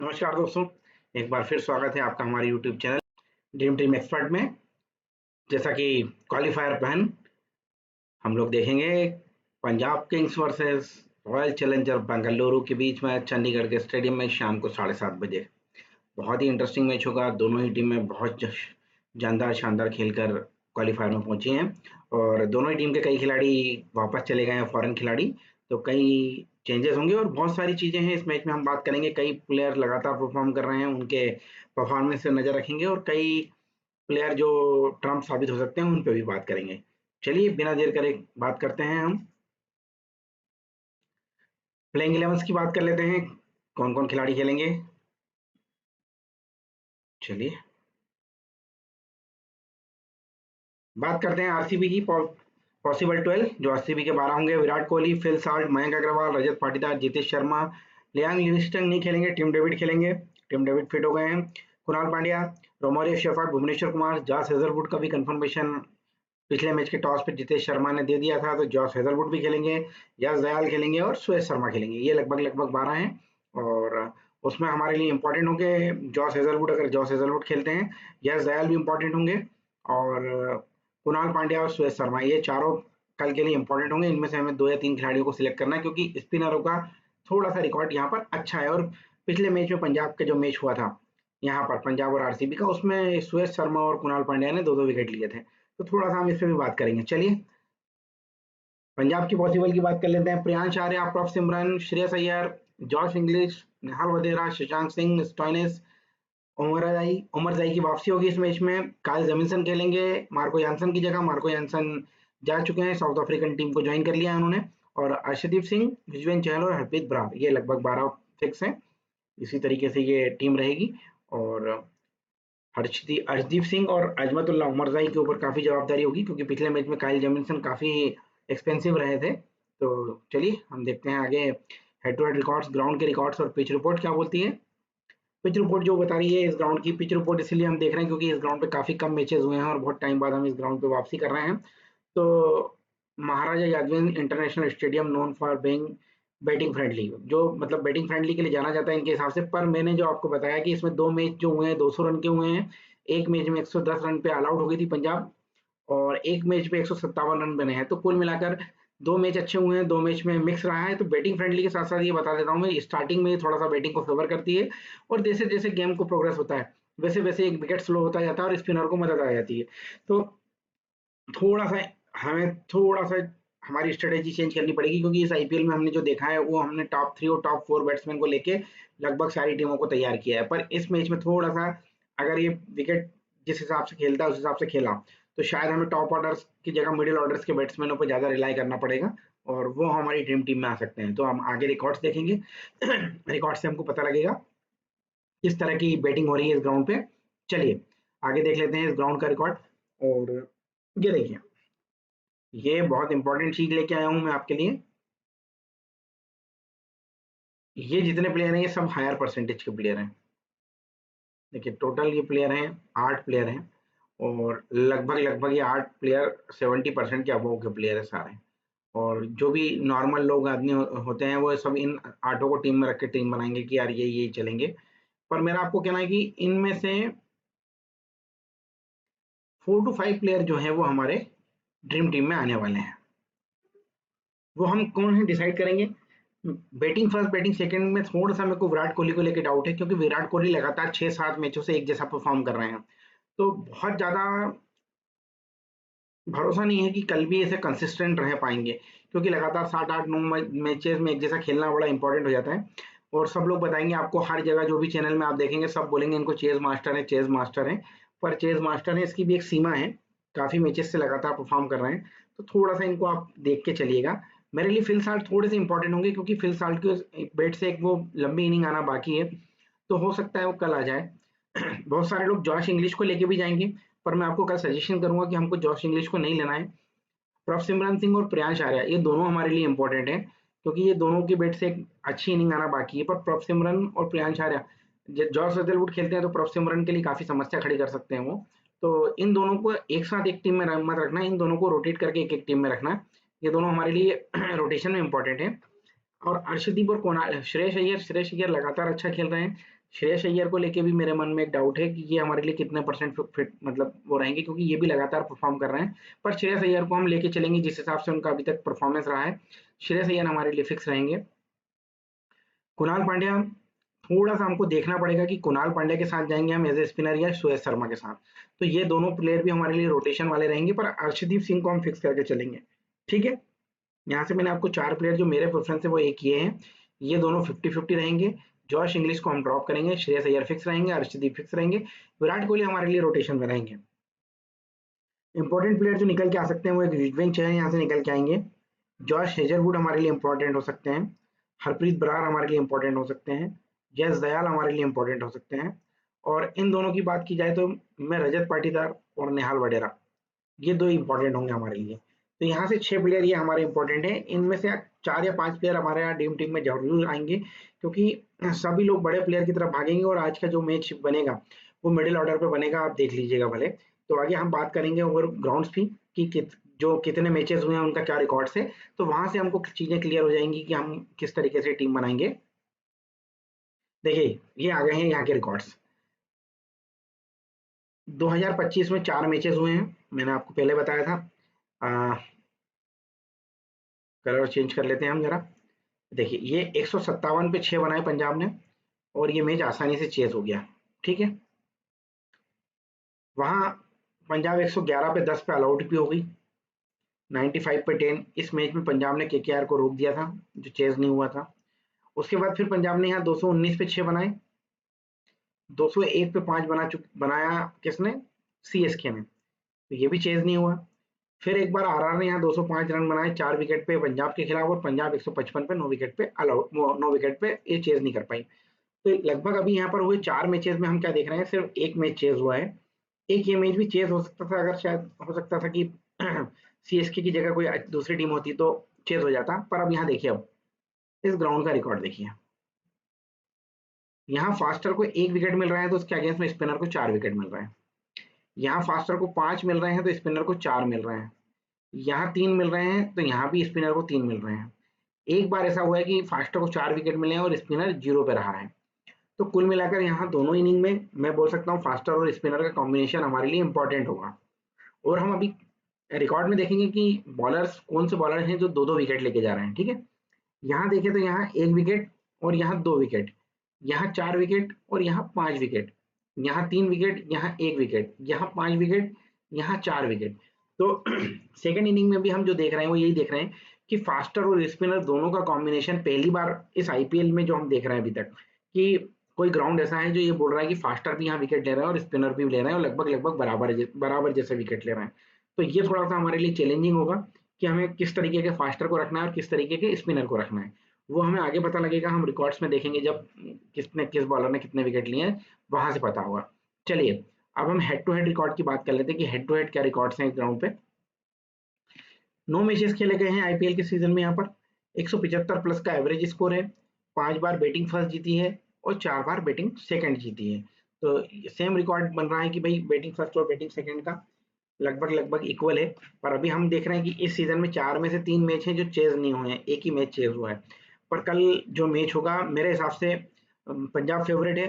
नमस्कार दोस्तों, एक बार फिर स्वागत है आपका हमारे YouTube channel dream team expert में। जैसा कि क्वालिफायर पहन हम लोग देखेंगे Punjab Kings versus royal challenger Bengaluru के बीच में चंडीगढ़ के स्टेडियम में शाम को 7:30 बजे। बहुत ही इंटरेस्टिंग मैच होगा। दोनों ही टीमें बहुत जानदार शानदार खेलकर क्वालिफायर में पहुंची हैं और दोनों ही टीम के कई खिलाड़ी वापस चले गए हैं, फॉरेन खिलाड़ी। तो कई चेंजेस होंगे और बहुत सारी चीजें हैं इस मैच में हम बात करेंगे। कई प्लेयर लगातार परफॉर्म कर रहे हैं, उनके परफॉर्मेंस से नजर रखेंगे और कई प्लेयर जो ट्रम्प साबित हो सकते हैं उन पर भी बात करेंगे। चलिए बिना देर करे बात करते हैं। हम प्लेइंग 11 की बात कर लेते हैं, कौन कौन खिलाड़ी खेलेंगे। चलिए बात करते हैं आरसीबी की। पॉसिबल 12 जो आरसीबी के 12 होंगे: Virat Kohli, Phil Salt, Mayank Agarwal, Rajat Patidar, Jitesh Sharma. Liam Livingstone नहीं खेलेंगे, टिम डेविड खेलेंगे। टिम डेविड फिट हो गए हैं। Krunal Pandya, Romario Shepherd, Bhuvneshwar Kumar, Josh Hazlewood का भी कंफर्मेशन पिछले मैच के टॉस पे जितेश शर्मा ने दे दिया था, तो जॉस हेजलवुड भी खेलेंगे, यश दयाल खेलेंगे और सुयश शर्मा खेलेंगे। ये लगभग लगभग 12 हैं और उसमें हमारे लिए इंपॉर्टेंट होंगे जॉस हेजलवुड। अगर जॉस हेजलवुड खेलते हैं, यश दयाल भी इंपॉर्टेंट होंगे और कुणाल पांड्या और सुयश शर्मा, ये चारों कल के लिए इंपॉर्टेंट होंगे। इनमें से हमें 2 या 3 खिलाड़ियों को सिलेक्ट करना है क्योंकि स्पिनरों का थोड़ा सा रिकॉर्ड यहाँ पर अच्छा है। और पिछले मैच में पंजाब का जो मैच हुआ था यहाँ पर पंजाब और आरसीबी का, उसमें सुयश शर्मा और कुणाल पांड्या ने 2-2 विकेट लिए थे। तो थोड़ा सा हम इस पे भी बात करेंगे। चलिए पंजाब की पॉसिबल की बात कर लेते हैं। प्रियांश आर्य, प्रभ सिमरन, श्रेयस अय्यर, जॉश इंग्लिश, निहाल वधेरा, शशांक सिंह, स्टोइनिस, उमर जाई की वापसी होगी इस मैच में। काइल जेमिसन खेलेंगे मार्को यानसन की जगह। मार्को यानसन जा चुके हैं, साउथ अफ्रीकन टीम को ज्वाइन कर लिया है उन्होंने। और अर्शदीप सिंह, युजवेंद्र चहल और हरप्रीत बरार, ये लगभग 12 फिक्स हैं। इसी तरीके से ये टीम रहेगी और अर्शदीप सिंह और अजमतुल्ला उमरजाई के ऊपर काफी जवाबदारी होगी क्योंकि पिछले मैच में काइल जेमिसन काफी एक्सपेंसिव रहे थे। तो चलिए हम देखते हैं आगे head to head records, ground के रिकॉर्ड्स और पिच रिपोर्ट क्या बोलती है। पिच रिपोर्ट जो बता रही है इस ग्राउंड की पिच रिपोर्ट इसलिए हम देख रहे हैं क्योंकि इस ग्राउंड पे काफी कम मैचेस हुए हैं और बहुत टाइम बाद हम इस ग्राउंड पे वापसी कर रहे हैं। तो Maharaja Yadavindra international stadium known for being batting friendly, जो मतलब बैटिंग फ्रेंडली के लिए जाना जाता है इनके हिसाब से। पर मैंने जो आपको बताया कि इसमें 2 मैच जो हुए हैं 200 रन के हुए हैं। एक मैच में 110 रन पे ऑल आउट हो गई थी पंजाब और एक मैच पे 157 रन बने हैं। तो कुल मिलाकर 2 मैच अच्छे हुए हैं, 2 मैच में मिक्स रहा है। तो बैटिंग फ्रेंडली के साथ साथ ये बता देता हूँ मैं, स्टार्टिंग में थोड़ा सा बैटिंग को फेवर करती है और जैसे जैसे गेम को प्रोग्रेस होता है वैसे वैसे एक विकेट स्लो होता जाता है और स्पिनर को मदद आ जाती है। तो थोड़ा सा हमें थोड़ा सा हमारी स्ट्रेटेजी चेंज करनी पड़ेगी क्योंकि इस आईपीएल में हमने जो देखा है वो हमने टॉप 3 और टॉप 4 बैट्समैन को लेके लगभग सारी टीमों को तैयार किया है। पर इस मैच में थोड़ा सा अगर ये विकेट जिस हिसाब से खेलता है उस हिसाब से खेला तो शायद हमें टॉप ऑर्डर्स की जगह मिडिल ऑर्डर्स के बैट्समैनों पर ज्यादा रिलाई करना पड़ेगा और वो हमारी ड्रीम टीम में आ सकते हैं। तो हम आगे रिकॉर्ड्स देखेंगे रिकॉर्ड से हमको पता लगेगा किस तरह की बैटिंग हो रही है इस ग्राउंड पे। चलिए आगे देख लेते हैं इस ग्राउंड का रिकॉर्ड। और ये देखिए, ये बहुत इंपॉर्टेंट चीज लेके आया हूं मैं आपके लिए। ये जितने प्लेयर हैं ये सब हायर परसेंटेज के प्लेयर हैं। देखिए टोटल ये प्लेयर हैं 8 प्लेयर हैं और लगभग लगभग ये 8 प्लेयर 70% के अबव के प्लेयर है सारे। और जो भी नॉर्मल लोग आदमी होते हैं वो सब इन आठों को टीम में रख के टीम बनाएंगे कि यार ये चलेंगे। पर मेरा आपको कहना है कि इनमें से 4 to 5 प्लेयर जो हैं वो हमारे ड्रीम टीम में आने वाले हैं। वो हम कौन है डिसाइड करेंगे। बैटिंग फर्स्ट बैटिंग सेकंड में थोड़ा सा मेरे को विराट कोहली को लेकर डाउट है क्योंकि विराट कोहली लगातार 6-7 मैचों से एक जैसा परफॉर्म कर रहे हैं। तो बहुत ज्यादा भरोसा नहीं है कि कल भी ऐसे कंसिस्टेंट रह पाएंगे क्योंकि लगातार 7-8-9 मैचेस में एक जैसा खेलना बड़ा इंपॉर्टेंट हो जाता है। और सब लोग बताएंगे आपको, हर जगह जो भी चैनल में आप देखेंगे सब बोलेंगे इनको चेज मास्टर है, चेज मास्टर है। पर चेज मास्टर है इसकी भी एक सीमा है। काफी मैचेस से लगातार परफॉर्म कर रहे हैं तो थोड़ा सा इनको आप देख के चलिएगा। मेरे लिए फिल साल्ट थोड़े से इंपॉर्टेंट होंगे क्योंकि फिल साल्ट के बैट से एक वो लंबी इनिंग आना बाकी है। तो हो सकता है वो कल आ जाए। बहुत सारे लोग जॉश इंग्लिश को लेके भी जाएंगे पर मैं आपको कल सजेशन करूंगा कि हमको जॉश इंग्लिश को नहीं लेना है। प्रभ सिमरन सिंह और प्रियांश आर्या ये दोनों हमारे लिए इंपॉर्टेंट हैं क्योंकि ये दोनों के बैट से एक अच्छी इनिंग आना बाकी है। पर प्रभ सिमरन और प्रियांश आर्या जॉस हेजलवुड खेलते हैं तो प्रभ सिमरन के लिए काफी समस्या खड़ी कर सकते हैं वो। तो इन दोनों को एक साथ एक टीम में मत रखना, इन दोनों को रोटेट करके एक एक टीम में रखना। ये दोनों हमारे लिए रोटेशन में इंपॉर्टेंट है। और अर्शदीप और कोना श्रेयस अय्यर लगातार अच्छा खेल रहे हैं। श्रेयस अय्यर को लेके भी मेरे मन में एक डाउट है कि ये हमारे लिए कितने परसेंट फिट मतलब वो रहेंगे, क्योंकि ये भी लगातार परफॉर्म कर रहे हैं। पर श्रेयस अय्यर को हम लेके चलेंगे जिस हिसाब से उनका अभी तक परफॉर्मेंस रहा है। श्रेयस अय्यर हमारे लिए फिक्स रहेंगे। कुणाल पांड्या, थोड़ा सा हमको देखना पड़ेगा कि कुणाल पांड्या के साथ जाएंगे हम एज ए स्पिनर या सुयश शर्मा के साथ। तो ये दोनों प्लेयर भी हमारे लिए रोटेशन वाले रहेंगे, पर अर्शदीप सिंह को हम फिक्स करके चलेंगे। ठीक है, यहाँ से मैंने आपको 4 प्लेयर जो मेरे प्रेफरेंस है वो एक ये हैं। ये दोनों 50-50 रहेंगे। जॉश इंग्लिश को हम ड्रॉप करेंगे, श्रेयस अय्यर फिक्स रहेंगे, अर्शदीप फिक्स रहेंगे, विराट कोहली हमारे लिए रोटेशन में रहेंगे। इंपॉर्टेंट प्लेयर जो निकल के आ सकते हैं वो एक युजवेंद्र चहल यहाँ से निकल के आएंगे। जॉश हेजलवुड हमारे लिए इंपॉर्टेंट हो सकते हैं। हरप्रीत बरार हमारे लिए इंपॉर्टेंट हो सकते हैं। जस दयाल हमारे लिए इंपॉर्टेंट हो सकते हैं। और इन दोनों की बात की जाए तो मैं रजत पाटीदार और नेहाल वडेरा, ये दो इंपॉर्टेंट होंगे हमारे लिए। तो यहाँ से 6 प्लेयर ये हमारे इंपॉर्टेंट है। इनमें से 4 या 5 प्लेयर हमारे यहाँ ड्रीम टीम में जरूर आएंगे, क्योंकि सभी लोग बड़े प्लेयर की तरफ भागेंगे और आज का जो मैच बनेगा वो मिडिल ऑर्डर पे बनेगा, आप देख लीजिएगा भले। तो आगे हम बात करेंगे ओवर ग्राउंड्स की कि जो कितने मैचेस हुए हैं उनका क्या रिकॉर्ड्स है। तो वहां से हमको चीजें क्लियर हो जाएंगी कि हम किस तरीके से टीम बनाएंगे। देखिए, ये आ गए हैं यहाँ के रिकॉर्ड्स। 2025 में 4 मैचेस हुए हैं, मैंने आपको पहले बताया था। कलर चेंज कर लेते हैं हम जरा। देखिए, ये 157 पे 6 बनाए पंजाब ने, और ये मैच आसानी से चेज हो गया। ठीक है, वहां पंजाब 111 पे 10 पे ऑल आउट भी हो गई। 95 पे 10 इस मैच में पंजाब ने केकेआर को रोक दिया था, जो चेज नहीं हुआ था। उसके बाद फिर पंजाब ने यहाँ 219 पे 6 बनाए, 201 पे 5 बनाया किसने, सीएसके ने, तो ये भी चेज नहीं हुआ। फिर एक बार आरआर ने यहाँ 205 रन बनाए 4 विकेट पे पंजाब के खिलाफ, और पंजाब 155 पे 9 विकेट पे अलाउट 9 विकेट पे ये चेज नहीं कर पाई। तो लगभग अभी यहाँ पर हुए 4 मैचेस में हम क्या देख रहे हैं, सिर्फ एक मैच चेज हुआ है। एक ये मैच भी चेज हो सकता था, अगर शायद हो सकता था कि सीएसके की जगह कोई दूसरी टीम होती तो चेज हो जाता। पर अब यहाँ देखिए, अब इस ग्राउंड का रिकॉर्ड देखिए, यहाँ फास्टर को 1 विकेट मिल रहा है तो उसके अगेंस्ट में स्पिनर को 4 विकेट मिल रहा है। यहाँ फास्टर को 5 मिल रहे हैं तो स्पिनर को 4 मिल रहे हैं। यहाँ 3 मिल रहे हैं तो यहाँ भी स्पिनर को 3 मिल रहे हैं। एक बार ऐसा हुआ है कि फास्टर को 4 विकेट मिले हैं और स्पिनर 0 पे रहा है। तो कुल मिलाकर यहाँ दोनों इनिंग में मैं बोल सकता हूँ फास्टर और स्पिनर का कॉम्बिनेशन हमारे लिए इंपॉर्टेंट होगा। और हम अभी रिकॉर्ड में देखेंगे कि बॉलर्स कौन से बॉलर हैं जो 2-2 विकेट लेके जा रहे हैं। ठीक है, यहाँ देखें तो यहाँ 1 विकेट और यहाँ 2 विकेट, यहाँ 4 विकेट और यहाँ 5 विकेट, यहाँ 3 विकेट, यहाँ 1 विकेट, यहाँ 5 विकेट, यहाँ 4 विकेट। तो सेकंड इनिंग में भी हम जो देख रहे हैं वो यही देख रहे हैं कि फास्टर और स्पिनर दोनों का कॉम्बिनेशन पहली बार इस आईपीएल में जो हम देख रहे हैं अभी तक, कि कोई ग्राउंड ऐसा है जो ये बोल रहा है कि फास्टर भी यहाँ विकेट ले रहा है और स्पिनर भी ले रहे हैं और लगभग लगभग बराबर जैसे विकेट ले रहे हैं। तो ये थोड़ा सा हमारे लिए चैलेंजिंग होगा कि हमें किस तरीके के फास्टर को रखना है और किस तरीके के स्पिनर को रखना है। वो हमें आगे पता लगेगा, हम रिकॉर्ड्स में देखेंगे जब किस बॉलर ने कितने विकेट लिए हैं, वहां से पता होगा। चलिए, अब हम हेड टू हेड रिकॉर्ड की बात कर लेते हैं कि हेड टू हेड क्या रिकॉर्ड्स हैं इस ग्राउंड पे। 9 मैचेस खेले गए हैं आईपीएल के सीजन में। यहाँ पर 175 प्लस का एवरेज स्कोर है। 5 बार बैटिंग फर्स्ट जीती है और 4 बार बैटिंग सेकंड जीती है। तो सेम रिकॉर्ड बन रहा है कि भाई बैटिंग फर्स्ट और बैटिंग सेकंड का लगभग लगभग इक्वल है। पर अभी हम देख रहे हैं कि इस सीजन में 4 में से 3 मैच हैं जो चेज नहीं हुए हैं, एक ही मैच चेज हुआ है। पर कल जो मैच होगा मेरे हिसाब से पंजाब फेवरेट है।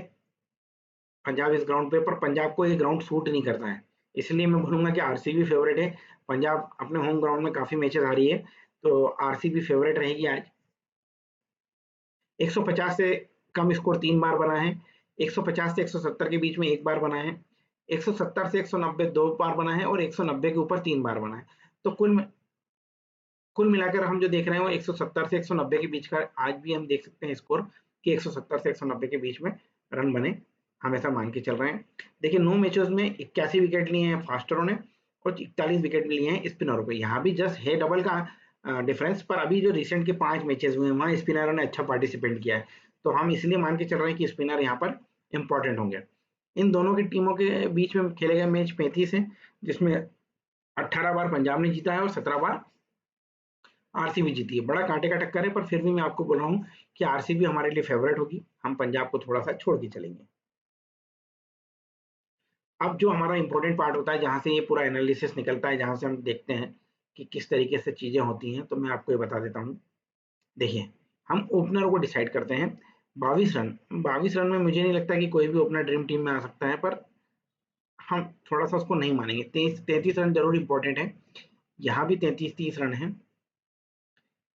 पंजाब इस ग्राउंड पे, पर पंजाब को ये ग्राउंड सूट नहीं करता है, इसलिए मैं बोलूंगा कि आरसीबी फेवरेट है। पंजाब अपने होम ग्राउंड में काफी मैचेस आ रही है, तो आरसीबी फेवरेट रहेगी आज। 150 से कम स्कोर 3 बार बना है। 150 से 170 के बीच में एक बार बना है। 170 से 190 2 बार बना है और 190 के ऊपर 3 बार बना है। तो कुल मिलाकर हम जो देख रहे हैं वो 170 से 190 के बीच का आज भी हम देख सकते हैं स्कोर, कि 170 से 190 के बीच में रन बने, हम ऐसा मान के चल रहे हैं। देखिए, 9 मैचेस में 81 विकेट लिए हैं फास्टरों ने और 41 विकेट लिए हैं स्पिनरों को। यहाँ भी जस्ट है डबल का डिफरेंस। पर अभी जो रिसेंट के 5 मैचेस हुए हैं वहाँ स्पिनरों ने अच्छा पार्टिसिपेट किया है, तो हम इसलिए मान के चल रहे हैं कि स्पिनर यहाँ पर इंपॉर्टेंट होंगे। इन दोनों की टीमों के बीच में खेले गए मैच 35 है, जिसमें 18 बार पंजाब ने जीता है और 17 बार आरसीबी जीती है। बड़ा कांटे का टक्कर है, पर फिर भी मैं आपको बोल रहा हूँ कि आरसीबी हमारे लिए फेवरेट होगी, हम पंजाब को थोड़ा सा छोड़ के चलेंगे। अब जो हमारा इंपॉर्टेंट पार्ट होता है जहां से ये पूरा एनालिसिस निकलता है, जहां से हम देखते हैं कि किस तरीके से चीजें होती हैं, तो मैं आपको ये बता देता हूँ। देखिए, हम ओपनर को डिसाइड करते हैं। 22 रन में मुझे नहीं लगता कि कोई भी ओपनर ड्रीम टीम में आ सकता है, पर हम थोड़ा सा उसको नहीं मानेंगे। 33 रन जरूर इंपॉर्टेंट है। यहाँ भी 33 रन है,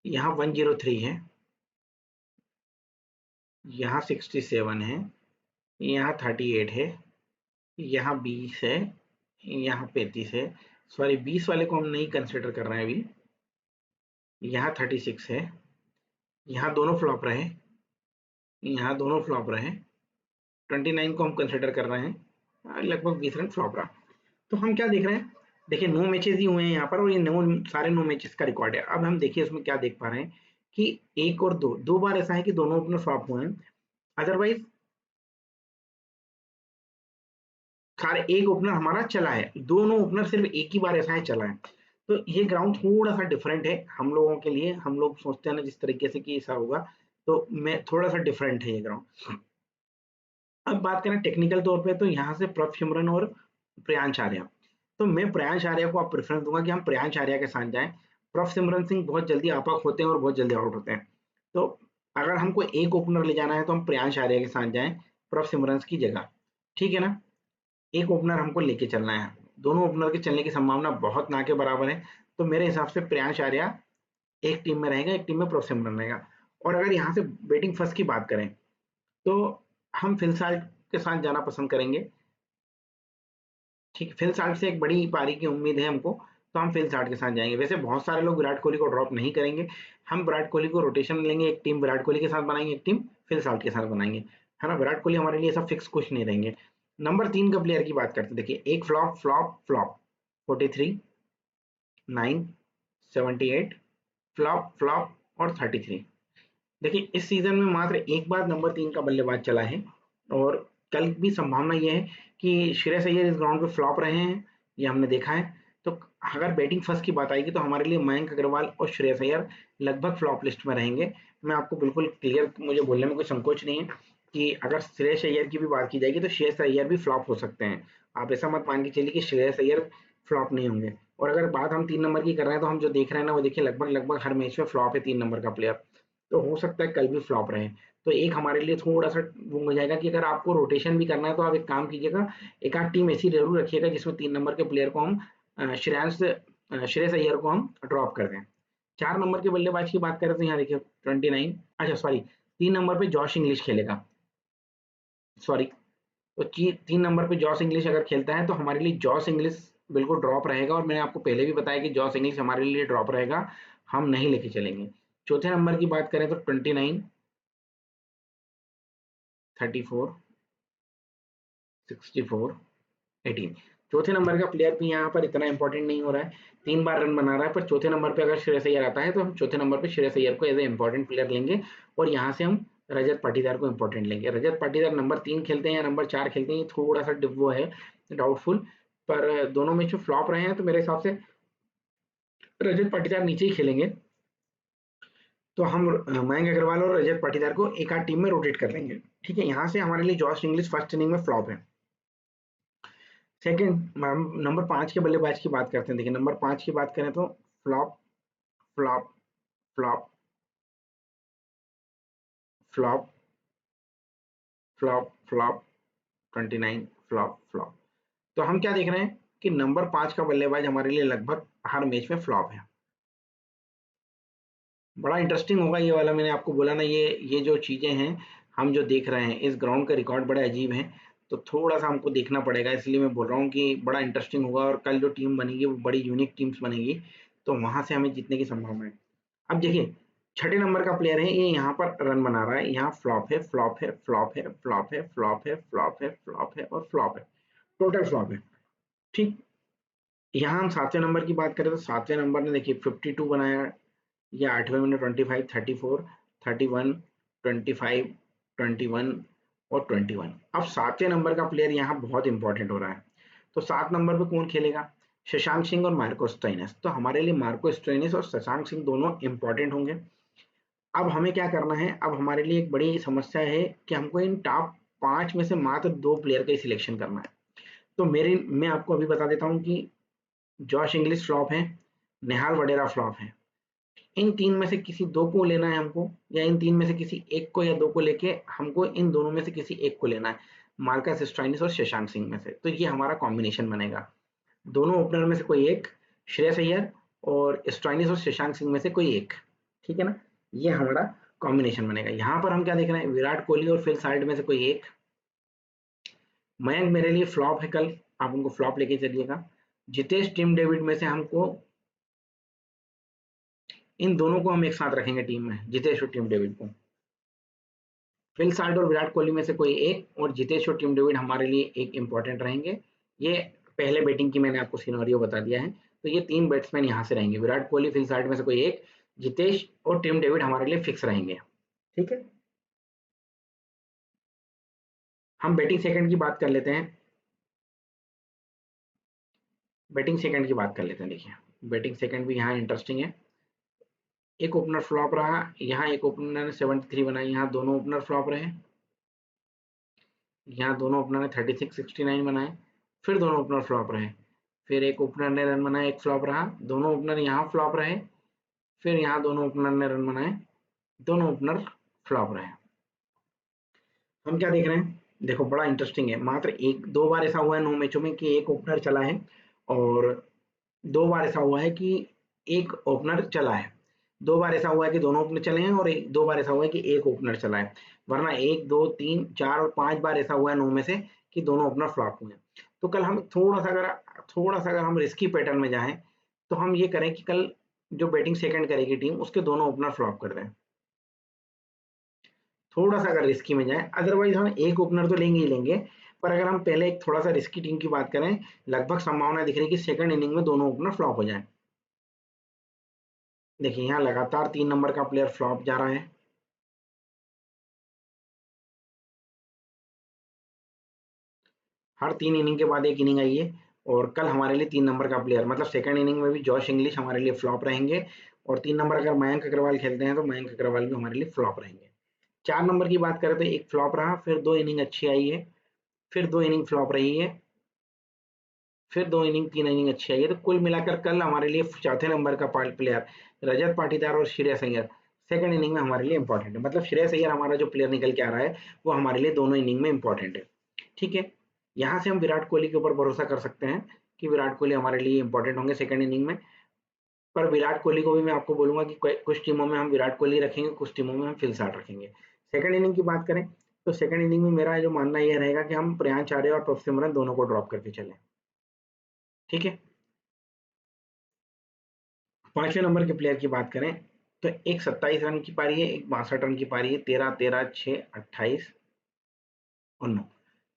यहाँ 103 है, यहाँ 67 है, यहाँ 38 है, यहाँ 20 है, यहाँ 35 है। सॉरी, 20 वाले को हम नहीं कंसिडर कर रहे हैं अभी। यहाँ 36 है, यहाँ दोनों फ्लॉप रहे, यहाँ दोनों फ्लॉप रहे। 29 को हम कंसिडर कर रहे हैं, लगभग 20 रन फ्लॉप रहा। तो हम क्या देख रहे हैं, देखिए 9 मैचेस ही हुए हैं यहाँ पर, और ये 9 सारे 9 मैचेस का रिकॉर्ड है। अब हम देखिए उसमें क्या देख पा रहे हैं कि एक और दो बार ऐसा है कि दोनों ओपनर फ्लॉप हुए हैं। अदरवाइज सारे एक ओपनर हमारा चला है, दोनों ओपनर सिर्फ एक ही बार ऐसा है चला है। तो ये ग्राउंड थोड़ा सा डिफरेंट है हम लोगों के लिए। हम लोग सोचते हैं ना जिस तरीके से कि ऐसा होगा, तो मैं थोड़ा सा डिफरेंट है ये ग्राउंड। अब बात करें टेक्निकल तौर पे, तो यहाँ से प्रभ सिमरन और प्रियांश आर्या। तो मैं प्रियांश आर्या को आप प्रेफरेंस दूंगा कि हम प्रियांश आर्या के साथ जाएं। प्रभ सिमरन सिंह बहुत जल्दी आपाक होते हैं और बहुत जल्दी आउट होते हैं। तो अगर हमको एक ओपनर ले जाना है तो हम प्रियांश आर्या के साथ जाएं प्रभ सिमरन की जगह, ठीक है ना। एक ओपनर हमको लेके चलना है, दोनों ओपनर के चलने की संभावना बहुत ना के बराबर है। तो मेरे हिसाब से प्रियांश आर्या एक टीम में रहेगा, एक टीम में प्रभ सिमरन रहेगा। और अगर यहाँ से बैटिंग फर्स्ट की बात करें, तो हम फिल साल्ट के साथ जाना पसंद करेंगे। ठीक है, फिल साल्ट से एक बड़ी पारी की उम्मीद है हमको, तो हम फिल साल्ट के साथ जाएंगे। वैसे बहुत सारे लोग विराट कोहली को ड्रॉप नहीं करेंगे। हम विराट कोहली को रोटेशन में लेंगे, एक टीम विराट कोहली के साथ बनाएंगे, एक टीम फिल साल्ट के साथ बनाएंगे, है ना। विराट कोहली हमारे लिए ऐसा फिक्स कुछ नहीं रहेंगे। नंबर 3 का प्लेयर की बात करते हैं। देखिए एक flop flop flop, 43, 9, 78, flop flop और 33। देखिए इस सीजन में मात्र एक बार नंबर 3 का बल्लेबाज चला है, और कल भी संभावना यह है कि श्रेयस अय्यर इस ग्राउंड पे फ्लॉप रहे हैं, ये हमने देखा है। तो अगर बैटिंग फर्स्ट की बात आएगी तो हमारे लिए मयंक अग्रवाल और श्रेयस अय्यर लगभग फ्लॉप लिस्ट में रहेंगे। मैं आपको बिल्कुल क्लियर, मुझे बोलने में कोई संकोच नहीं है कि अगर श्रेयस अय्यर की भी बात की जाएगी तो श्रेयस अय्यर भी फ्लॉप हो सकते हैं। आप ऐसा मत मान के चलिए कि श्रेयस अय्यर फ्लॉप नहीं होंगे। और अगर बात हम 3 नंबर की कर रहे हैं, तो हम जो देख रहे हैं ना, वो देखिए लगभग लगभग हर मैच में फ्लॉप है 3 नंबर का प्लेयर। तो हो सकता है कल भी फ्लॉप रहे। तो एक हमारे लिए थोड़ा सा वो हो जाएगा कि अगर आपको रोटेशन भी करना है तो आप एक काम कीजिएगा, एक आध टीम ऐसी जरूर रखिएगा जिसमें 3 नंबर के प्लेयर को हम श्रेयस अय्यर को हम ड्रॉप कर दें। 4 नंबर के बल्लेबाज की बात करें तो यहाँ देखिए 29, अच्छा सॉरी, 3 नंबर पे जॉश इंग्लिश खेलेगा। सॉरी, तो 3 नंबर पे जॉस इंग्लिश अगर खेलता है तो हमारे लिए जॉस इंग्लिश बिल्कुल ड्रॉप रहेगा। और मैंने आपको पहले भी बताया कि जॉस इंग्लिश हमारे लिए ड्रॉप रहेगा, हम नहीं लेके चलेंगे। चौथे नंबर की बात करें तो 29, 34, 64, 18। चौथे नंबर का प्लेयर भी यहाँ पर इतना इंपॉर्टेंट नहीं हो रहा है, 3 बार रन बना रहा है, पर चौथे नंबर पे अगर श्रेयस अय्यर आता है तो हम चौथे नंबर पे श्रेयस अय्यर को एज ए इंपॉर्टेंट प्लेयर लेंगे। और यहाँ से हम रजत पाटीदार को इंपॉर्टेंट लेंगे। रजत पाटीदार नंबर 3 खेलते हैं या नंबर 4 खेलते हैं, ये थोड़ा सा वो है डाउटफुल, पर दोनों मैच में फ्लॉप रहे हैं, तो मेरे हिसाब से रजत पाटीदार नीचे ही खेलेंगे। तो हम मयंक अग्रवाल और रजत पाटीदार को एक आध टीम में रोटेट कर लेंगे। ठीक है, यहाँ से हमारे लिए जॉश इंग्लिश फर्स्ट इनिंग में फ्लॉप है। सेकंड, नंबर 5 के बल्लेबाज की बात करते हैं। देखिए नंबर 5 की बात करें तो flop flop flop flop flop flop, 29 flop flop. तो हम क्या देख रहे हैं कि नंबर 5 का बल्लेबाज हमारे लिए लगभग हर मैच में फ्लॉप है। बड़ा इंटरेस्टिंग होगा ये वाला, मैंने आपको बोला ना, ये जो चीजें हैं हम जो देख रहे हैं, इस ग्राउंड का रिकॉर्ड बड़े अजीब है। तो थोड़ा सा हमको देखना पड़ेगा, इसलिए मैं बोल रहा हूँ कि बड़ा इंटरेस्टिंग होगा, और कल जो टीम बनेगी वो बड़ी यूनिक टीम्स बनेगी। तो वहां से हमें जीतने की संभावना है। अब देखिए छठे नंबर का प्लेयर है, ये यहाँ पर रन बना रहा है, यहाँ फ्लॉप है फ्लॉप है फ्लॉप है फ्लॉप है फ्लॉप है फ्लॉप है फ्लॉप है और फ्लॉप है, टोटल फ्लॉप है। ठीक, यहाँ हम 7वें नंबर की बात करें तो 7वें नंबर ने देखिए 52 बनाया, या 8वें में 25, 34, 31, 25, 21 और 21। अब 7वें नंबर का प्लेयर यहाँ बहुत इंपॉर्टेंट हो रहा है। तो 7 नंबर पे कौन खेलेगा, शशांक सिंह और मार्को स्टोइनिस। तो हमारे लिए मार्को स्टोइनिस और शशांक सिंह दोनों इंपॉर्टेंट होंगे। अब हमें क्या करना है, अब हमारे लिए एक बड़ी समस्या है कि हमको इन टॉप 5 में से मात्र 2 प्लेयर का ही सिलेक्शन करना है। तो मैं आपको अभी बता देता हूँ कि जॉश इंग्लिश फ्लॉप है, नेहाल वडेरा फ्लॉप है, इन तीन में से किसी दो को लेना है हमको, या इन तीन में से किसी एक को या दो को लेके हमको इन दोनों में से किसी एक को लेना है, मार्कस स्टोइनिस और शशांक सिंह में से। तो ये हमारा कॉम्बिनेशन बनेगा, दोनों ओपनर में से कोई एक, श्रेयस अय्यर और स्टोइनिस और शशांक सिंह में से कोई एक, ठीक है ना। ये हमारा कॉम्बिनेशन बनेगा। यहाँ पर हम क्या देख रहे हैं, विराट कोहली और फिल साल्ट में से कोई एक। मयंक मेरे लिए फ्लॉप है कल, आप उनको फ्लॉप लेके चलिएगा। जितेश टिम डेविड में से हमको इन दोनों को हम एक साथ रखेंगे टीम में, जितेश और टिम डेविड को। फिल साल्ट और विराट कोहली में से कोई एक, और जितेश और टिम डेविड हमारे लिए एक इंपॉर्टेंट रहेंगे। ये पहले बैटिंग की मैंने आपको सिनेरियो बता दिया है। तो ये तीन बैट्समैन यहाँ से रहेंगे, विराट कोहली, फिल साल्ट में से कोई एक, जितेश और टिम डेविड हमारे लिए फिक्स रहेंगे, ठीक है। हम बैटिंग सेकंड की बात कर लेते हैं। बैटिंग सेकंड की बात कर लेते हैं। देखिए, बैटिंग सेकंड भी यहाँ इंटरेस्टिंग है। एक ओपनर फ्लॉप रहा, यहाँ एक ओपनर ने 73 बनाई, यहाँ दोनों ओपनर फ्लॉप रहे। यहाँ दोनों ओपनर ने 36 69 बनाए, फिर दोनों ओपनर फ्लॉप रहे। फिर एक ओपनर ने रन बनाए, एक फ्लॉप रहा, दोनों ओपनर यहाँ फ्लॉप रहे। फिर यहाँ दोनों ओपनर ने रन बनाए, दोनों ओपनर फ्लॉप रहे। हम क्या देख रहे हैं, देखो बड़ा इंटरेस्टिंग है। मात्र एक दो बार ऐसा हुआ है 9 मैचों में कि एक ओपनर चला है, और दो बार ऐसा हुआ है कि एक ओपनर चला है। दो बार ऐसा हुआ है कि दोनों ओपनर चले हैं, और दो बार ऐसा हुआ है कि एक ओपनर चला है। वरना एक दो तीन चार और पांच बार ऐसा हुआ है 9 में से कि दोनों ओपनर फ्लॉप हुए हैं। तो कल हम थोड़ा सा अगर हम रिस्की पैटर्न में जाएं, तो हम ये करें कि कल जो बैटिंग सेकंड करेगी टीम, उसके दोनों ओपनर फ्लॉप कर दें। थोड़ा सा अगर रिस्की में जाए, अदरवाइज हम एक ओपनर तो लेंगे ही लेंगे। पर अगर हम पहले एक थोड़ा सा रिस्की टीम की बात करें, लगभग संभावना दिख रही है कि सेकंड इनिंग में दोनों ओपनर फ्लॉप हो जाए। देखिए, यहाँ लगातार 3 नंबर का प्लेयर फ्लॉप जा रहा है। हर 3 इनिंग के बाद एक इनिंग आई है, और कल हमारे लिए 3 नंबर का प्लेयर, मतलब सेकंड इनिंग में भी जॉश इंग्लिश हमारे लिए फ्लॉप रहेंगे, और 3 नंबर अगर मयंक अग्रवाल खेलते हैं तो मयंक अग्रवाल भी हमारे लिए फ्लॉप रहेंगे। 4 नंबर की बात करें तो एक फ्लॉप रहा, फिर 2 इनिंग अच्छी आई है, फिर 2 इनिंग फ्लॉप रही है, फिर 2 इनिंग 3 इनिंग अच्छी आई है। तो कुल मिलाकर कल हमारे लिए चौथे नंबर का प्लेयर रजत पाटीदार और श्रेयस अय्यर सेकंड इनिंग में हमारे लिए इंपॉर्टेंट है। मतलब श्रेयस अय्यर हमारा जो प्लेयर निकल के आ रहा है, वो हमारे लिए दोनों इनिंग में इंपॉर्टेंट है, ठीक है। यहाँ से हम विराट कोहली के ऊपर भरोसा कर सकते हैं कि विराट कोहली हमारे लिए इंपॉर्टेंट होंगे सेकंड इनिंग में। पर विराट कोहली को भी मैं आपको बोलूंगा कि कुछ टीमों में हम विराट कोहली रखेंगे, कुछ टीमों में हम फिल साल्ट रखेंगे। सेकंड इनिंग की बात करें, तो सेकंड इनिंग में मेरा जो मानना यह रहेगा कि हम प्रियांश आर्य और प्रभ सिमरन दोनों को ड्रॉप करके चलें, ठीक है। 5वें नंबर के प्लेयर की बात करें, तो एक 27 रन की पारी है, एक 62 रन की पारी है, 13 13 6 28 और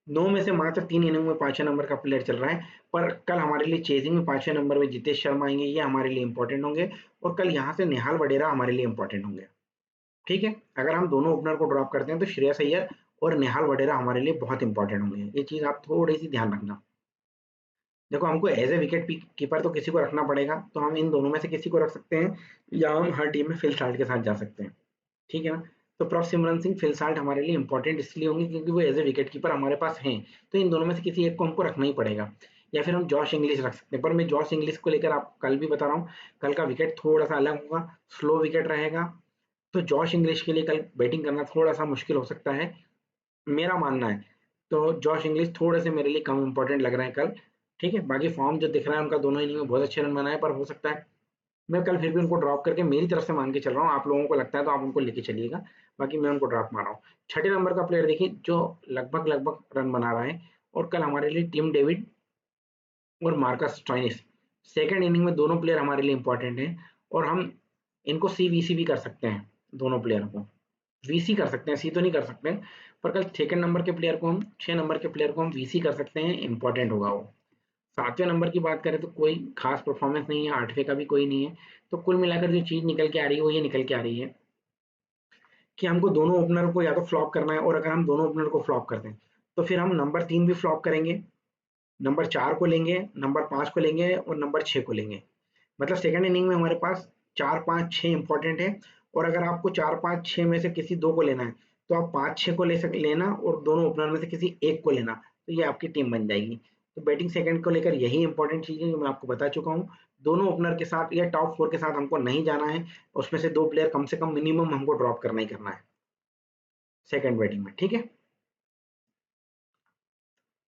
9 में से मात्र 3 इनिंग में 5वें नंबर का प्लेयर चल रहा है। पर कल हमारे लिए चेजिंग में 5वें नंबर में जितेश शर्मा आएंगे, ये हमारे लिए इंपॉर्टेंट होंगे। और कल यहाँ से नेहाल वडेरा हमारे लिए इंपॉर्टेंट होंगे, ठीक है। अगर हम दोनों ओपनर को ड्रॉप करते हैं तो श्रेयस अय्यर और नेहाल वडेरा हमारे लिए बहुत इंपॉर्टेंट होंगे। ये चीज आप थोड़ी सी ध्यान रखना। देखो, हमको एज ए विकेट कीपर तो किसी को रखना पड़ेगा, तो हम इन दोनों में से किसी को रख सकते हैं, या हम हर टीम में फिल साल्ट के साथ जा सकते हैं, ठीक है ना। तो प्रभ सिमरन सिंह, फिल साल्ट हमारे लिए इंपॉर्टेंट इसलिए होंगे क्योंकि वो एज ए विकेट कीपर हमारे पास हैं। तो इन दोनों में से किसी एक को हमको रखना ही पड़ेगा, या फिर हम जॉश इंग्लिश रख सकते हैं। पर मैं जॉश इंग्लिश को लेकर आप कल भी बता रहा हूँ, कल का विकेट थोड़ा सा अलग होगा, स्लो विकेट रहेगा। तो जॉश इंग्लिश के लिए कल बैटिंग करना थोड़ा सा मुश्किल हो सकता है, मेरा मानना है। तो जॉश इंग्लिश थोड़े से मेरे लिए कम इंपॉर्टेंट लग रहे हैं कल, ठीक है। बाकी फॉर्म जो दिख रहा है उनका, दोनों इनिंग में बहुत अच्छे रन बनाए, पर हो सकता है मैं कल फिर भी उनको ड्रॉप करके मेरी तरफ से मान के चल रहा हूँ। आप लोगों को लगता है तो आप उनको लेके चलिएगा, बाकी मैं उनको ड्रॉप मार रहा हूँ। 6 नंबर का प्लेयर देखिए, जो लगभग लगभग रन बना रहा है, और कल हमारे लिए टिम डेविड और मार्कस स्टोइनिस सेकंड इनिंग में दोनों प्लेयर हमारे लिए इंपॉर्टेंट हैं। और हम इनको CVC भी कर सकते हैं, दोनों प्लेयर को VC कर सकते हैं, सी तो नहीं कर सकते। पर कल सेकंड नंबर के प्लेयर को हम 6 नंबर के प्लेयर को हम VC कर सकते हैं, इंपॉर्टेंट होगा वो। 7वें नंबर की बात करें तो कोई खास परफॉर्मेंस नहीं है, 8वें का भी कोई नहीं है। तो कुल मिलाकर जो चीज निकल के आ रही है, वो ये निकल के आ रही है कि हमको दोनों ओपनर को या तो फ्लॉप करना है, और अगर हम दोनों ओपनर को फ्लॉप करते हैं तो फिर हम नंबर 3 भी फ्लॉप करेंगे, नंबर 4 को लेंगे, नंबर 5 को लेंगे, और नंबर 6 को लेंगे। मतलब सेकंड इनिंग में हमारे पास 4 5 6 इंपॉर्टेंट है। और अगर आपको 4 5 6 में से किसी दो को लेना है, तो आप 5 6 को लेना, और दोनों ओपनर में से किसी एक को लेना, तो ये आपकी टीम बन जाएगी। तो बैटिंग सेकंड को लेकर यही इंपॉर्टेंट चीज है जो मैं आपको बता चुका हूँ। दोनों ओपनर के साथ या टॉप 4 के साथ हमको नहीं जाना है, उसमें से 2 प्लेयर कम से कम मिनिमम हमको ड्रॉप करना ही करना है सेकंड बैटिंग में, ठीक है।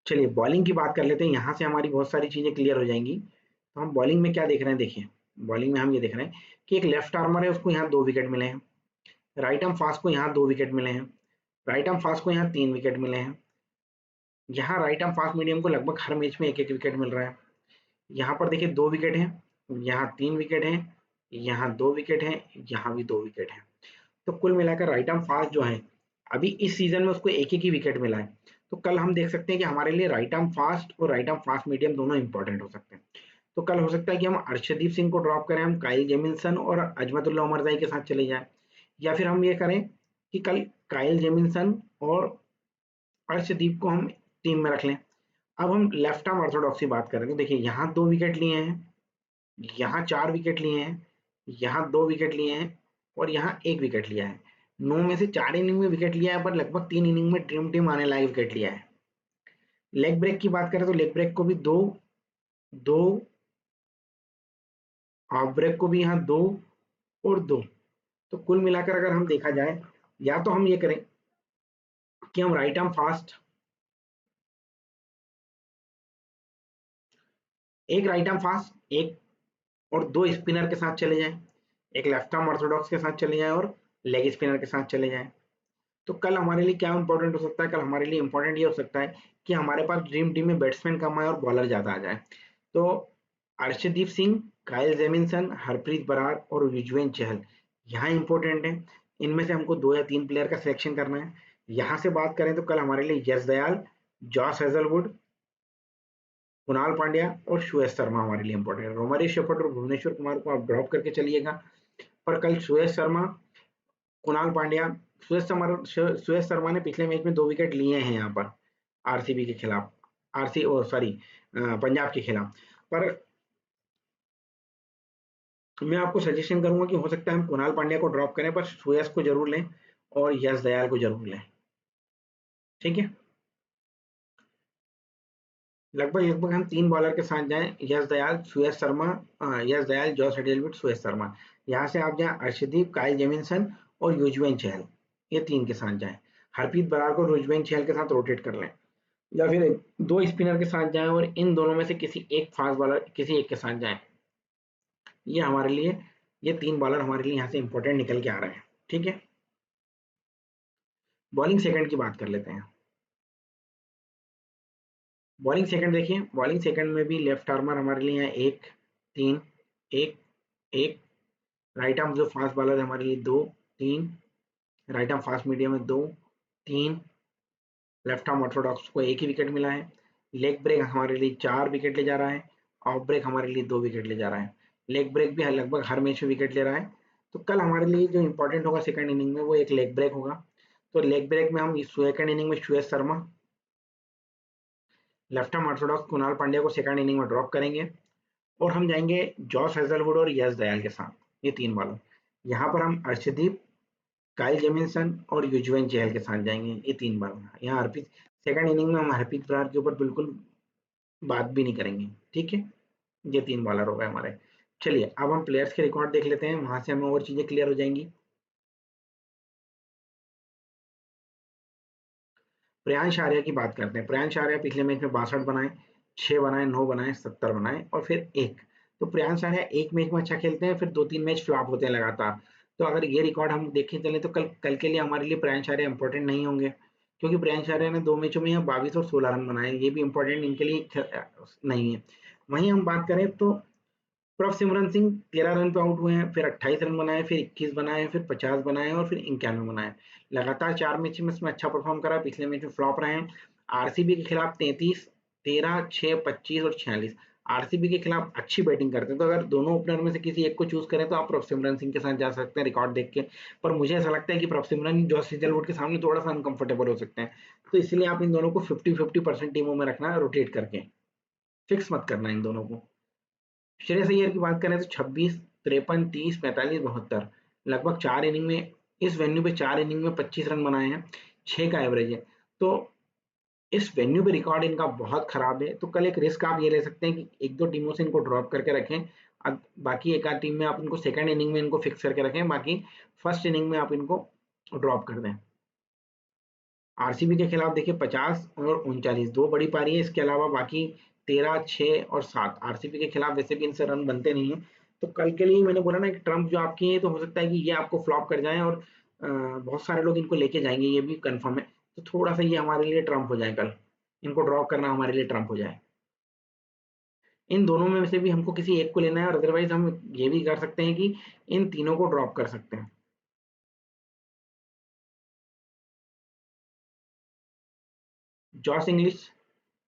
चलिए बॉलिंग की बात कर लेते हैं, यहाँ से हमारी बहुत सारी चीजें क्लियर हो जाएंगी। तो हम बॉलिंग में क्या देख रहे हैं, देखिए बॉलिंग में हम ये देख रहे हैं कि एक लेफ्ट आर्मर है, उसको यहाँ 2 विकेट मिले हैं। राइट आर्म फास्ट को यहाँ 2 विकेट मिले हैं। राइट आर्म फास्ट को यहाँ 3 विकेट मिले हैं। यहाँ राइट आर्म फास्ट मीडियम को लगभग हर मैच में एक एक विकेट मिल रहा है। यहाँ पर देखिए 2 विकेट है, यहाँ 3 विकेट है, यहाँ 2 विकेट है, यहाँ भी 2 विकेट है। तो कुल मिलाकर राइट आर्म फास्ट जो है अभी इस सीजन में उसको एक एक ही विकेट मिला है। तो कल हम देख सकते हैं कि हमारे लिए राइट आर्म फास्ट और राइट आर्म फास्ट मीडियम दोनों इंपॉर्टेंट हो सकते हैं। तो कल हो सकता है कि हम अर्शदीप सिंह को ड्रॉप करें, हम काइल जेमिसन और अजमतुल्ला उमरजाई के साथ चले जाएं, या फिर हम ये करें कि कल काइल जेमिसन और अर्शदीप को हम टीम में रख लें। अब हम लेफ्ट आर्म ऑर्थोडॉक्स की बात करें तो देखिए यहाँ 2 विकेट लिए हैं, यहाँ 4 विकेट लिए हैं, यहाँ 2 विकेट लिए हैं और यहाँ 1 विकेट लिया है। 9 में से 4 इनिंग में विकेट लिया है, पर लगभग 3 इनिंग में ड्रीम टीम आने लायक विकेट लिया है। लेग ब्रेक की बात करें तो लेग ब्रेक को भी 2, 2, ऑफ ब्रेक को भी यहाँ 2 और 2। तो कुल मिलाकर अगर हम देखा जाए, या तो हम ये करें कि हम राइट आर्म फास्ट, एक राइट आर्म फास्ट, एक और 2 स्पिनर के साथ चले जाएं, एक लेफ्ट आर्म ऑर्थोडॉक्स के साथ चले जाएं और लेग स्पिनर के साथ चले जाएं। तो कल हमारे लिए क्या इंपॉर्टेंट हो सकता है, कल हमारे लिए इंपॉर्टेंट ये हो सकता है कि हमारे पास ड्रीम टीम में बैट्समैन कम आए और बॉलर ज्यादा आ जाए। तो अर्शदीप सिंह, काइल जेमिसन, हरप्रीत बरार और युजवेंद्र चहल यहाँ इंपॉर्टेंट है। इनमें से हमको 2 या 3 प्लेयर का सिलेक्शन करना है। यहाँ से बात करें तो कल हमारे लिए यश दयाल, जॉस हेजलवुड, कुणाल पांड्या और सुयश शर्मा हमारे लिए इंपॉर्टेंट है। रोमारी शेफर्ड और भुवनेश्वर कुमार को आप ड्रॉप करके चलिएगा, पर कल सुयश शर्मा, कुणाल पांड्या, सुयश शर्मा ने पिछले मैच में 2 विकेट लिए हैं यहाँ पर आरसीबी के खिलाफ, आरसी ओ सॉरी पंजाब के खिलाफ। पर मैं आपको सजेशन करूंगा कि हो सकता है हम कुणाल पांड्या को ड्रॉप करें, पर सुयश को जरूर लें और यश दयाल को जरूर लें, ठीक है। लगभग लगभग हम 3 बॉलर के साथ जाएं, यश दयाल, सुयश शर्मा, यश दयाल, जॉस हेजलवुड, सुयश शर्मा। यहाँ से आप जाएं अर्शदीप, काइल जेमिसन और युजवेंद्र चहल, ये 3 के साथ जाएं। हरप्रीत बरार को युजवेंद्र चहल के साथ रोटेट कर लें, या फिर 2 स्पिनर के साथ जाएं और इन दोनों में से किसी एक फास्ट बॉलर किसी एक के साथ जाएं। ये हमारे लिए, ये 3 बॉलर हमारे लिए यहाँ से इंपॉर्टेंट निकल के आ रहे हैं, ठीक है। बॉलिंग सेकंड की बात कर लेते हैं। बॉलिंग सेकंड देखिए, बॉलिंग सेकंड में भी लेफ्ट आर्मर हमारे लिए है 1, 3, 1, 1। राइट आर्म जो फास्ट बॉलर है हमारे लिए 2, 3। राइट आर्म फास्ट मीडियम में 2, 3। लेफ्ट आर्म ऑर्थोडॉक्स को 1 ही विकेट मिला है। लेग ब्रेक हमारे लिए 4 विकेट ले जा रहा है। ऑफ ब्रेक हमारे लिए 2 विकेट ले जा रहा है। लेग ब्रेक भी लगभग हर मैच में विकेट ले रहा है। तो कल हमारे लिए जो इंपॉर्टेंट होगा सेकंड इनिंग में वो एक लेग ब्रेक होगा। तो लेग ब्रेक में हम सेकंड इनिंग में Suyash Sharma, left arm orthodox Krunal Pandya को सेकंड इनिंग में ड्रॉप करेंगे और हम जाएंगे जॉस हेजलवुड और यश दयाल के साथ, ये 3 बॉलर। यहाँ पर हम अर्शदीप, काइल जेमिसन और युजवेंद्र चहल के साथ जाएंगे, ये 3 बॉलर। यहाँ हरप्रीत, सेकंड इनिंग में हम हरप्रीत बरार के ऊपर बिल्कुल बात भी नहीं करेंगे, ठीक है। ये 3 बॉलर हो गए हमारे। चलिए अब हम प्लेयर्स के रिकॉर्ड देख लेते हैं, वहां से हमें और चीजें क्लियर हो जाएंगी। प्रियांश आर्या की बात करते हैं। प्रियांश आर्या पिछले मैच में 62 बनाए, 6 बनाए, 9 बनाए, 70 बनाए और फिर 1। तो प्रियांश आर्या एक मैच में अच्छा खेलते हैं, फिर 2-3 मैच फ्लॉप होते हैं लगातार। तो अगर ये रिकॉर्ड हम देखें चले तो कल कल के लिए हमारे लिए प्रियांश आर्या इंपॉर्टेंट नहीं होंगे, क्योंकि प्रियांश आर्या ने 2 मैचों में 22 और 16 रन बनाए, ये भी इंपॉर्टेंट इनके लिए नहीं है। वहीं हम बात करें तो प्रभ सिमरन सिंह 13 रन पे आउट हुए हैं, फिर 28 रन बनाए, फिर 21 बनाए, फिर 50 बनाए और फिर 91 बनाए। लगातार 4 मैच में इसमें अच्छा परफॉर्म करा, पिछले मैच में फ्लॉप रहे हैं। आरसीबी के खिलाफ 33, 13, 6, 25 और 46। आरसीबी के खिलाफ अच्छी बैटिंग करते हैं, तो अगर दोनों ओपनर में से किसी एक को चूज करें तो आप प्रभ सिमरन सिंह के साथ जा सकते हैं रिकॉर्ड देख के। पर मुझे ऐसा लगता है कि प्रभ सिमरन जॉस हेजलवुड के सामने थोड़ा सा अनकंफर्टेबल हो सकते हैं, तो इसलिए आप इन दोनों को 50-50% टीमों में रखना, रोटेट करके, फिक्स मत करना इन दोनों को। श्रेयस अय्यर की बात करें तो 26, 53, 30, 45, 72, लगभग 4 इनिंग में, इस वेन्यू पे 4 इनिंग में 25 रन बनाए हैं, 6 का एवरेज है। तो इस वेन्यू पे रिकॉर्ड इनका बहुत खराब है। तो कल एक रिस्क आप ये ले सकते हैं कि 1-2 टीमों से इनको ड्रॉप करके रखें अब बाकी एक आध टीम में आप इनको सेकंड इनिंग में इनको फिक्स करके रखें, बाकी फर्स्ट इनिंग में आप इनको ड्रॉप कर दें। आरसीबी के खिलाफ देखिए 50 और 39 दो बड़ी पारी है, इसके अलावा बाकी 13, 6 और 7 आरसीबी के खिलाफ वैसे भी इनसे रन बनते नहीं है। तो कल के लिए मैंने बोला ना एक ट्रम्प जो आपकी है, तो हो सकता है कि ये आपको फ्लॉप कर जाए और बहुत सारे लोग इनको लेके जाएंगे, ये भी कंफर्म है। तो थोड़ा सा ये हमारे लिए ट्रम्प हो जाए, कल इनको ड्रॉप करना हमारे लिए ट्रम्प हो जाए। इन दोनों में से भी हमको किसी एक को लेना है, और अदरवाइज हम ये भी कर सकते हैं कि इन तीनों को ड्रॉप कर सकते हैं। जॉस इंग्लिश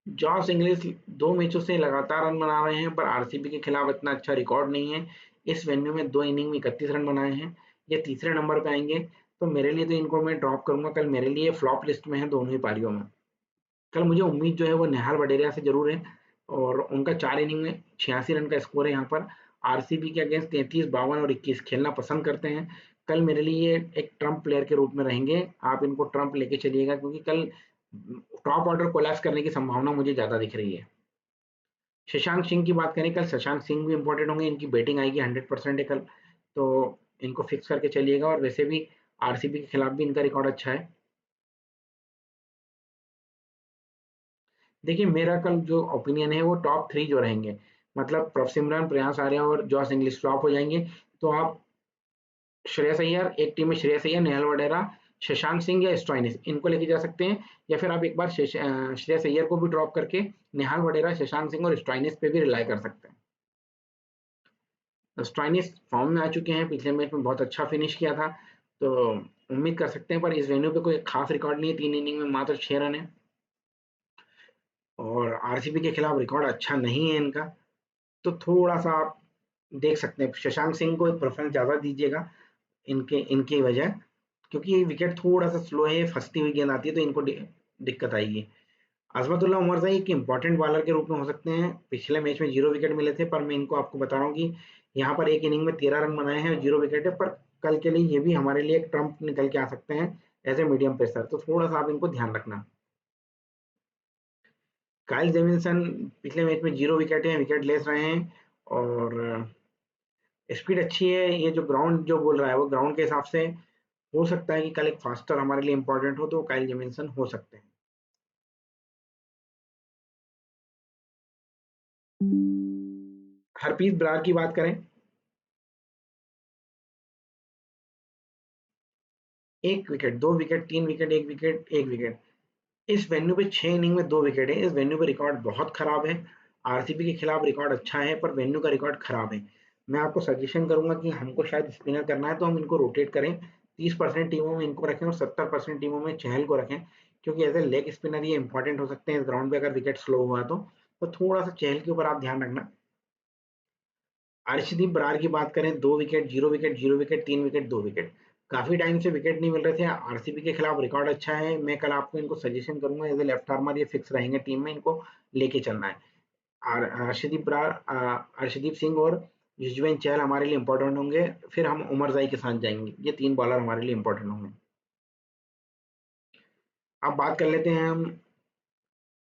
जॉस इंग्लिश 2 मैचों से लगातार रन बना रहे हैं, पर आरसीबी के खिलाफ इतना अच्छा रिकॉर्ड नहीं है। इस वेन्यू में 2 इनिंग में 31 रन बनाए हैं, ये तीसरे नंबर पे आएंगे। तो मेरे लिए तो इनको मैं ड्रॉप करूंगा, कल मेरे लिए फ्लॉप लिस्ट में है दोनों ही पारियों में। कल मुझे उम्मीद जो है वो नेहाल वडेरिया से जरूर है, और उनका 4 इनिंग में 86 रन का स्कोर है। यहाँ पर आरसीबी के अगेंस्ट 33, 52 और 21 खेलना पसंद करते हैं। कल मेरे लिए एक ट्रम्प प्लेयर के रूप में रहेंगे, आप इनको ट्रम्प लेके चलिएगा, क्योंकि कल टॉप ऑर्डर कोलैप्स करने की संभावना मुझे ज्यादा दिख रही है। शशांक सिंह की बात करें, कल शशांक सिंह भी इंपॉर्टेंट होंगे, इनकी बैटिंग आएगी 100% है कल, तो इनको फिक्स करके चलिएगा। और वैसे भी आरसीबी के खिलाफ भी इनका रिकॉर्ड अच्छा है। देखिए मेरा कल जो ओपिनियन है वो टॉप 3 जो रहेंगे, मतलब प्रभ सिमरन, प्रयास आर्या और जॉस इंग्लिश फ्लॉप हो जाएंगे। तो आप श्रेयस अय्यर, एक टीम में श्रेयस अय्यर, नेहल वडेरा, शशांक सिंह या स्टोइनिस इनको लेके जा सकते हैं। या फिर आप एक बार श्रेयस अय्यर को भी ड्रॉप करके नेहाल वडेरा, शशांक सिंह और स्टोइनिस पे भी रिलाई कर सकते हैं। स्टोइनिस फॉर्म में आ चुके हैं, पिछले मैच में बहुत अच्छा फिनिश किया था, तो उम्मीद कर सकते हैं। पर इस वेन्यू पे कोई खास रिकॉर्ड नहीं है, 3 इनिंग में मात्र 6 रन है, और आरसीबी के खिलाफ रिकॉर्ड अच्छा नहीं है इनका। तो थोड़ा सा आप देख सकते हैं, शशांक सिंह को एक प्रेफरेंस ज़्यादा दीजिएगा इनके इनकी वजह, क्योंकि विकेट थोड़ा सा स्लो है, फंसती हुई गेंद आती है, तो इनको दिक्कत आएगी। अजमतुल्ला उमरजाई एक इंपॉर्टेंट बॉलर के रूप में हो सकते हैं, पिछले मैच में 0 विकेट मिले थे, पर मैं इनको आपको बता रहा हूँ कि यहाँ पर एक इनिंग में 13 रन बनाए हैं और 0 विकेट है। पर कल के लिए ये भी हमारे लिए एक ट्रम्प निकल के आ सकते हैं एज ए मीडियम पेसर, तो थोड़ा सा आप इनको ध्यान रखना। काइल जेमिसन पिछले मैच में 0 विकेट है, विकेट लेस रहे हैं, और स्पीड अच्छी है। ये जो ग्राउंड जो बोल रहा है वो ग्राउंड के हिसाब से हो सकता है कि कल एक फास्टर हमारे लिए इंपॉर्टेंट हो, तो काइल जेमिसन हो सकते हैं। हरप्रीत बरार की बात करें, 1 wicket, 2 wicket, 3 wicket, 1 wicket, 1 wicket, इस वेन्यू पे 6 इनिंग में 2 विकेट है। इस वेन्यू पे रिकॉर्ड बहुत खराब है। आरसीबी के खिलाफ रिकॉर्ड अच्छा है, पर वेन्यू का रिकॉर्ड खराब है। मैं आपको सजेशन करूंगा कि हमको शायद स्पिनर करना है, तो हम इनको रोटेट करें, 30% टीमों में इनको रखें और 70% टीमों में चहल को रखें, क्योंकि एज ए लेग स्पिनर ये इंपॉर्टेंट हो सकते हैं इस ग्राउंड पे, अगर विकेट स्लो हुआ तो थोड़ा सा चहल के ऊपर आप ध्यान रखना। अर्शदीप बरार की बात करें, 2 wicket, 0 wicket, 0 wicket, 3 wicket, 2 wicket, काफी टाइम से विकेट नहीं मिल रहे थे। आरसीबी के खिलाफ रिकॉर्ड अच्छा है, मैं कल आपको इनको सजेशन करूंगा एज ए लेफ्ट आर्मर, ये फिक्स रहेंगे टीम में, इनको लेके चलना है। और अर्शदीप बरार, अर्शदीप सिंह और युजवेंद्र चहल हमारे लिए इंपॉर्टेंट होंगे। फिर हम उमरजाई के साथ जाएंगे, ये 3 बॉलर हमारे लिए इंपॉर्टेंट होंगे। अब बात कर लेते हैं हम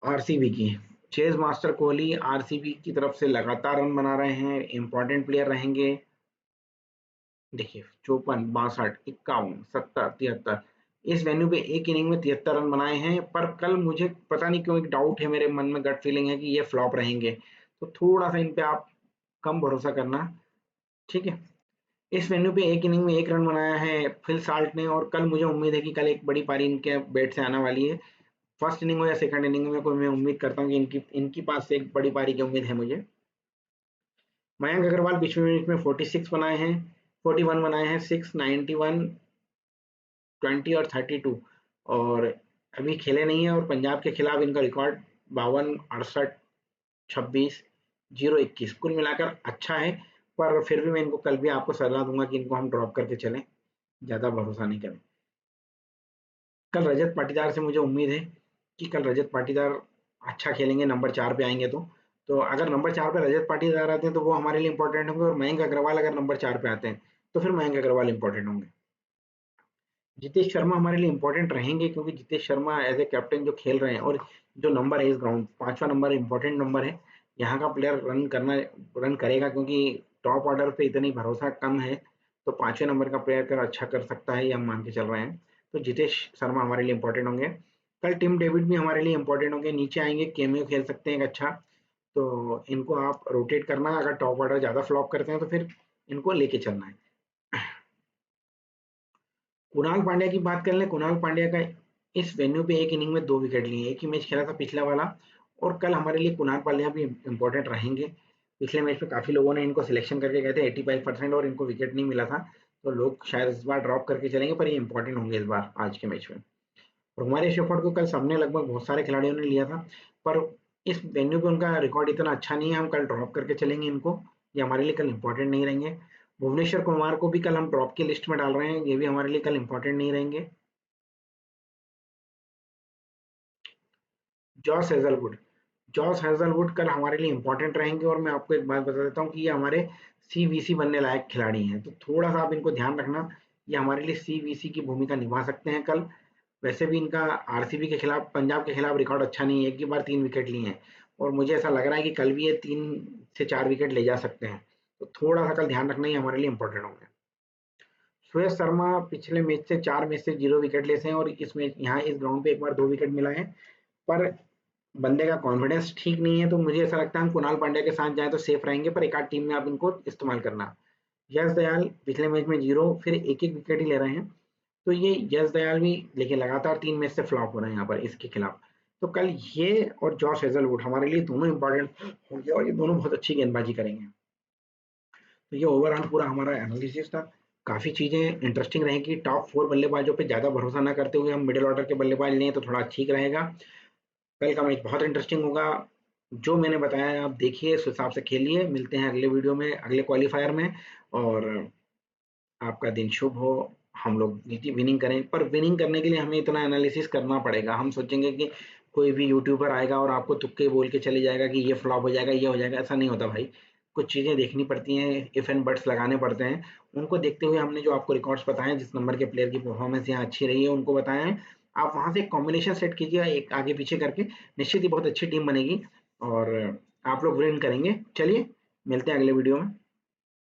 आरसीबी की। चेज मास्टर कोहली आरसीबी की तरफ से लगातार रन बना रहे हैं, इंपॉर्टेंट प्लेयर रहेंगे। देखिए 54, 62, 51, 70, 73, इस वेन्यू पे एक इनिंग में 73 रन बनाए हैं। पर कल मुझे पता नहीं क्यों एक डाउट है मेरे मन में, गट फीलिंग है कि ये फ्लॉप रहेंगे, तो थोड़ा सा इन पे आप कम भरोसा करना। ठीक है, इस वेन्यू पे एक इनिंग में 1 रन बनाया है फिल साल्ट ने, और कल मुझे उम्मीद है कि कल एक बड़ी पारी इनके बैट से आने वाली है। फर्स्ट इनिंग हो या सेकंड इनिंग में, कोई मैं उम्मीद करता हूँ कि इनकी इनकी पास से एक बड़ी पारी की उम्मीद है मुझे। मयंक अग्रवाल पिछले मैच में 46 बनाए हैं, 41 बनाए हैं, 6, 91, 20 और 32, और अभी खेले नहीं है। और पंजाब के खिलाफ इनका रिकॉर्ड 52, 68, 26, 0, 21 कुल मिलाकर अच्छा है। पर फिर भी मैं इनको कल भी आपको सलाह दूंगा कि इनको हम ड्रॉप करके चलें, ज़्यादा भरोसा नहीं करें। कल रजत पाटीदार से मुझे उम्मीद है कि कल रजत पाटीदार अच्छा खेलेंगे, नंबर 4 पे आएंगे। तो अगर नंबर 4 पे रजत पाटीदार आते हैं तो वो हमारे लिए इंपॉर्टेंट होंगे, और मयंक अग्रवाल अगर नंबर 4 पे आते हैं तो फिर मयंक अग्रवाल इंपॉर्टेंट होंगे। जितेश शर्मा हमारे लिए इंपॉर्टेंट रहेंगे, क्योंकि Jitesh Sharma as a captain जो खेल रहे हैं, और जो नंबर है इस ग्राउंड 5वां नंबर इंपॉर्टेंट नंबर है। यहाँ का प्लेयर रन करेगा, क्योंकि टॉप ऑर्डर पे इतनी भरोसा कम है, तो 5वें नंबर का प्लेयर कर अच्छा कर सकता है, ये हम मान के चल रहे हैं। तो जितेश शर्मा हमारे लिए इंपॉर्टेंट होंगे। कल टिम डेविड भी हमारे लिए इंपॉर्टेंट होंगे, नीचे आएंगे, केमियो खेल सकते हैं एक अच्छा, तो इनको आप रोटेट करना है। अगर टॉप ऑर्डर ज़्यादा फ्लॉप करते हैं तो फिर इनको लेके चलना है। कुणाल पांड्या की बात कर लें, कुणाल पांड्या का इस वेन्यू पे एक इनिंग में 2 विकेट लिए, एक ही मैच खेला था पिछला वाला, और कल हमारे लिए कुणाल पांड्या भी इंपॉर्टेंट रहेंगे। पिछले मैच में काफ़ी लोगों ने इनको सिलेक्शन करके गए थे 85% और इनको विकेट नहीं मिला था, तो लोग शायद इस बार ड्रॉप करके चलेंगे, पर ये इंपॉर्टेंट होंगे इस बार आज के मैच में। और हमारे शेफर्ड को कल सबने लगभग बहुत सारे खिलाड़ियों ने लिया था, पर इस वेन्यू पे उनका रिकॉर्ड इतना अच्छा नहीं है, हम कल ड्रॉप करके चलेंगे इनको, ये हमारे लिए कल इंपॉर्टेंट नहीं रहेंगे। भुवनेश्वर कुमार को भी कल हम ड्रॉप की लिस्ट में डाल रहे हैं, ये भी हमारे लिए कल इंपॉर्टेंट नहीं रहेंगे। जॉस हेजलवुड, जॉस हेजलवुड कल हमारे लिए इंपॉर्टेंट रहेंगे, और मैं आपको एक बात बता देता हूँ कि ये हमारे सीवीसी बनने लायक खिलाड़ी हैं, तो थोड़ा सा आप इनको ध्यान रखना, ये हमारे लिए सीवीसी की भूमिका निभा सकते हैं कल। वैसे भी इनका आरसीबी के खिलाफ, पंजाब के खिलाफ रिकॉर्ड अच्छा नहीं है, एक ही बार 3 विकेट लिए हैं, और मुझे ऐसा लग रहा है कि कल भी ये 3 से 4 विकेट ले जा सकते हैं, तो थोड़ा सा कल ध्यान रखना ही हमारे लिए इंपॉर्टेंट होंगे। सुरेश शर्मा पिछले मैच से 4 मैच से 0 विकेट लेते हैं, और इस मैच यहाँ इस ग्राउंड पे एक बार 2 विकेट मिला है, पर बंदे का कॉन्फिडेंस ठीक नहीं है, तो मुझे ऐसा लगता है हम कुणाल पांड्या के साथ जाएं तो सेफ रहेंगे, पर एक आध टीम में आप इनको इस्तेमाल करना। यश दयाल पिछले मैच में 0, फिर एक एक विकेट ही ले रहे हैं, तो ये यश दयाल भी, लेकिन लगातार 3 मैच से फ्लॉप हो रहे हैं यहाँ पर इसके खिलाफ, तो कल ये और जॉश हेजलवुड हमारे लिए दोनों इंपॉर्टेंट होंगे, और ये दोनों बहुत अच्छी गेंदबाजी करेंगे। तो ये ओवरऑल पूरा हमारा एनालिसिस था। काफ़ी चीज़ें इंटरेस्टिंग रहेंगी, टॉप 4 बल्लेबाजों पे ज़्यादा भरोसा ना करते हुए हम मिडिल ऑर्डर के बल्लेबाज लें तो थोड़ा ठीक रहेगा। कल का मैच बहुत इंटरेस्टिंग होगा, जो मैंने बताया है आप देखिए, उस हिसाब से खेलिए। मिलते हैं अगले वीडियो में, अगले क्वालिफायर में, और आपका दिन शुभ हो। हम लोग विनिंग करें, पर विनिंग करने के लिए हमें इतना एनालिसिस करना पड़ेगा। हम सोचेंगे कि कोई भी यूट्यूबर आएगा और आपको तुक्के बोल के चले जाएगा कि ये फ्लॉप हो जाएगा, ये हो जाएगा, ऐसा नहीं होता भाई। कुछ चीज़ें देखनी पड़ती हैं, इफ एंड बट्स लगाने पड़ते हैं, उनको देखते हुए हमने जो आपको रिकॉर्ड्स बताए हैं, जिस नंबर के प्लेयर की परफॉर्मेंस यहाँ अच्छी रही है उनको बताया है। आप वहाँ से एक कॉम्बिनेशन सेट कीजिए, एक आगे पीछे करके, निश्चित ही बहुत अच्छी टीम बनेगी, और आप लोग विन करेंगे। चलिए, मिलते हैं अगले वीडियो में।